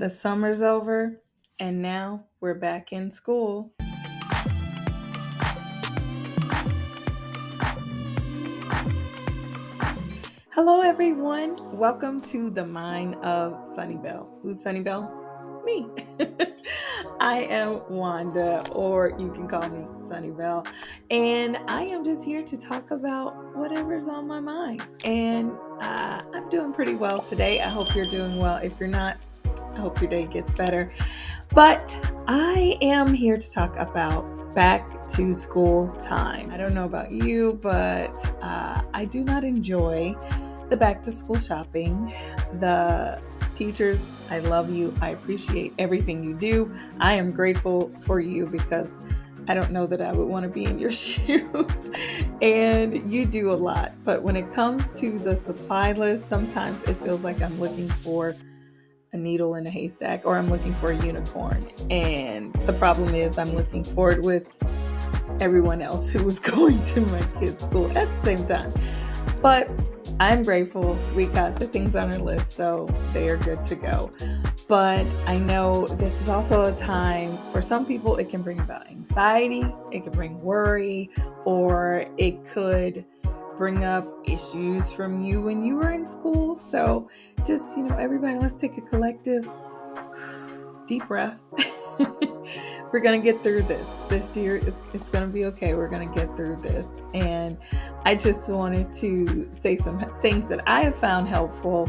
The summer's over, and now we're back in school. Hello, everyone. Welcome to the Mind of Sunnybell. Who's Sunnybell? Me. I am Wanda, or you can call me Sunnybell, and I am just here to talk about whatever's on my mind. And I'm doing pretty well today. I hope you're doing well. If you're not, I hope your day gets better. But I am here to talk about back to school time. I don't know about you, but I do not enjoy the back to school shopping. The teachers, I love you. I appreciate everything you do. I am grateful for you because I don't know that I would want to be in your shoes. And you do a lot. But when it comes to the supply list, sometimes it feels like I'm looking for a needle in a haystack or I'm looking for a unicorn. And the problem is I'm looking for it with everyone else who was going to my kids' school at the same time. But I'm grateful we got the things on our list, so they are good to go. But I know this is also a time for some people, it can bring about anxiety, it can bring worry, or it could bring up issues from you when you were in school. So just, everybody, let's take a collective deep breath. We're going to get through this. This year, it's going to be okay. We're going to get through this. And I just wanted to say some things that I have found helpful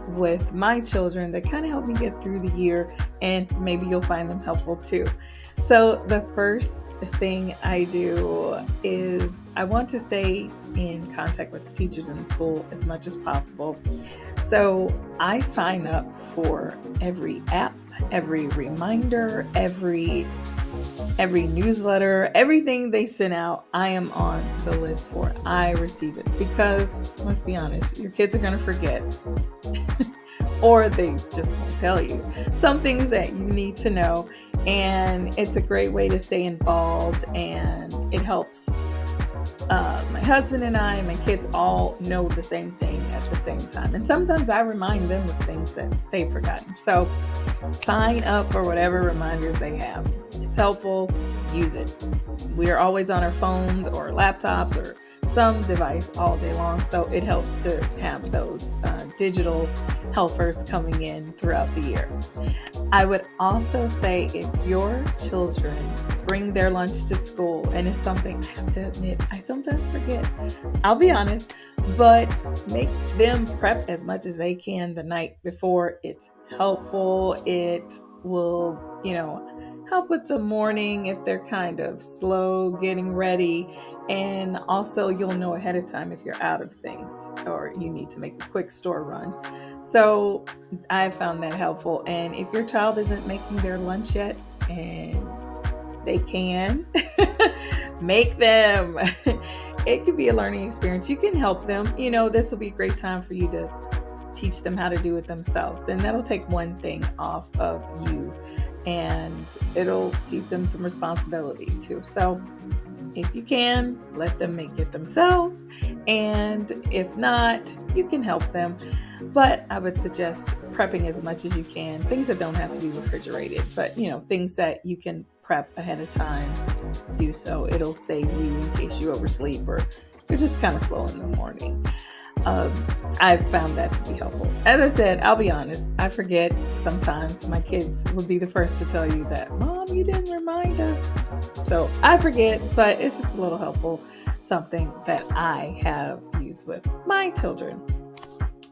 with my children that kind of help me get through the year, and maybe you'll find them helpful too. So the first thing I do is I want to stay in contact with the teachers in the school as much as possible. So I sign up for every app, every reminder, every newsletter, everything they send out, I am on the list for it. I receive it because, let's be honest, your kids are going to forget or they just won't tell you some things that you need to know. And it's a great way to stay involved, and it helps my husband and I and my kids all know the same thing at the same time. And sometimes I remind them of things that they've forgotten. So sign up for whatever reminders they have. It's helpful. Use it. We are always on our phones or laptops or some device all day long. So it helps to have those digital helpers coming in throughout the year. I would also say if your children bring their lunch to school, and it's something I have to admit, I sometimes forget. I'll be honest, but make them prep as much as they can the night before. It's helpful. It will, help with the morning if they're kind of slow getting ready. And also you'll know ahead of time if you're out of things or you need to make a quick store run. So I found that helpful. And if your child isn't making their lunch yet, and they can, make them. It could be a learning experience. You can help them. This will be a great time for you to teach them how to do it themselves. And that'll take one thing off of you, and it'll teach them some responsibility too. So if you can, let them make it themselves. And if not, you can help them. But I would suggest prepping as much as you can. Things that don't have to be refrigerated, but things that you can prep ahead of time, do so. It'll save you in case you oversleep or you're just kind of slow in the morning. I've found that to be helpful. As I said, I'll be honest, I forget sometimes. My kids would be the first to tell you that, Mom, you didn't remind us. So I forget, but it's just a little helpful, something that I have used with my children.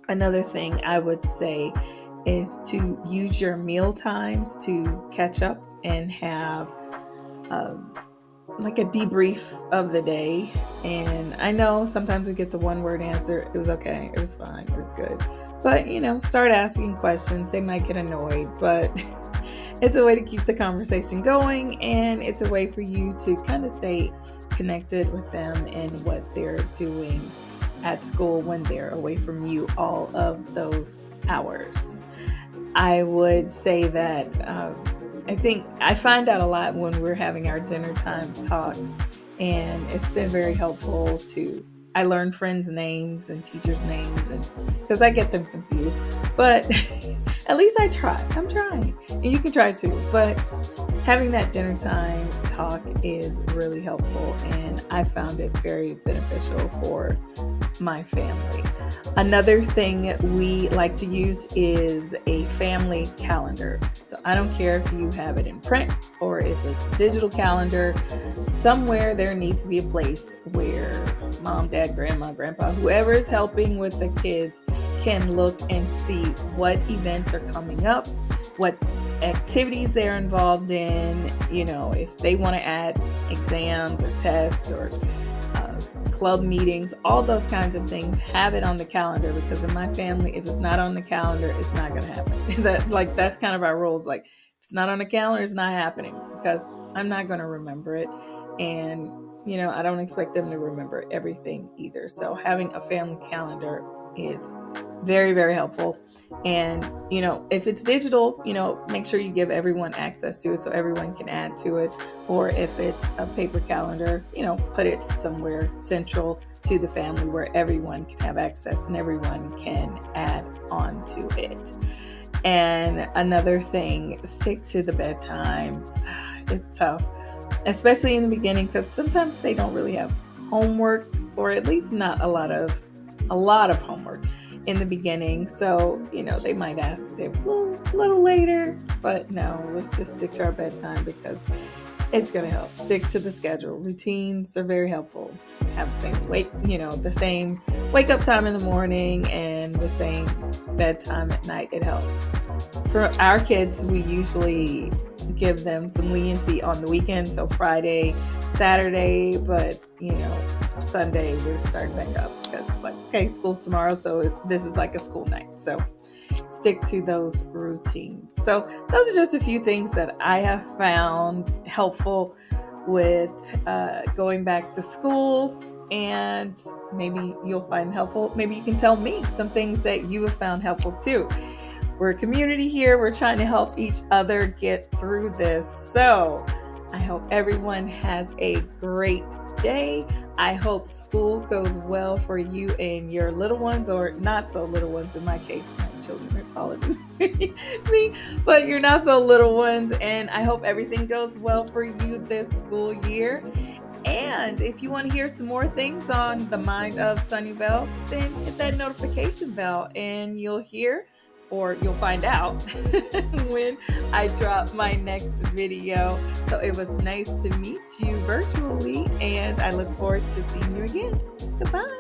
Another thing I would say is to use your meal times to catch up and have like a debrief of the day. And I know sometimes we get the one word answer. It was okay. It was fine. It was good. But, start asking questions. They might get annoyed, but it's a way to keep the conversation going. And it's a way for you to kind of stay connected with them and what they're doing at school when they're away from you all of those hours. I would say that I think I find out a lot when we're having our dinner time talks, and it's been very helpful I learn friends' names and teachers' names, and because I get them confused. But At least I try. I'm trying. And you can try too. But having that dinner time talk is really helpful. And I found it very beneficial for my family. Another thing we like to use is a family calendar. So I don't care if you have it in print or if it's a digital calendar, somewhere there needs to be a place where mom, dad, grandma, grandpa, whoever is helping with the kids can look and see what events are coming up, what activities they're involved in, if they want to add exams or tests or club meetings, all those kinds of things, have it on the calendar, because in my family, if it's not on the calendar, it's not going to happen. That's kind of our rules. Like, if it's not on the calendar, it's not happening, because I'm not going to remember it. And, I don't expect them to remember everything either. So having a family calendar is very, very helpful. And, if it's digital, make sure you give everyone access to it so everyone can add to it. Or if it's a paper calendar, put it somewhere central to the family where everyone can have access and everyone can add on to it. And another thing, stick to the bedtimes. It's tough, especially in the beginning, because sometimes they don't really have homework, or at least not a lot of homework in the beginning. So, they might ask to stay a little later, but no, let's just stick to our bedtime, because it's going to help. Stick to the schedule. Routines are very helpful. Have the same wake up time in the morning and the same bedtime at night. It helps. For our kids, we usually give them some leniency on the weekend. So Friday, Saturday, but Sunday we're starting back up, because okay, school's tomorrow, so this is like a school night. So stick to those routines. So those are just a few things that I have found helpful with going back to school, and maybe you'll find helpful. Maybe you can tell me some things that you have found helpful too. We're a community here. We're trying to help each other get through this. So I hope everyone has a great day. I hope school goes well for you and your little ones, or not so little ones. In my case, my children are taller than me, but you're not so little ones. And I hope everything goes well for you this school year. And if you want to hear some more things on the Mind of Sunnyvale, then hit that notification bell and you'll hear, or you'll find out when I drop my next video. So it was nice to meet you virtually, and I look forward to seeing you again. Goodbye.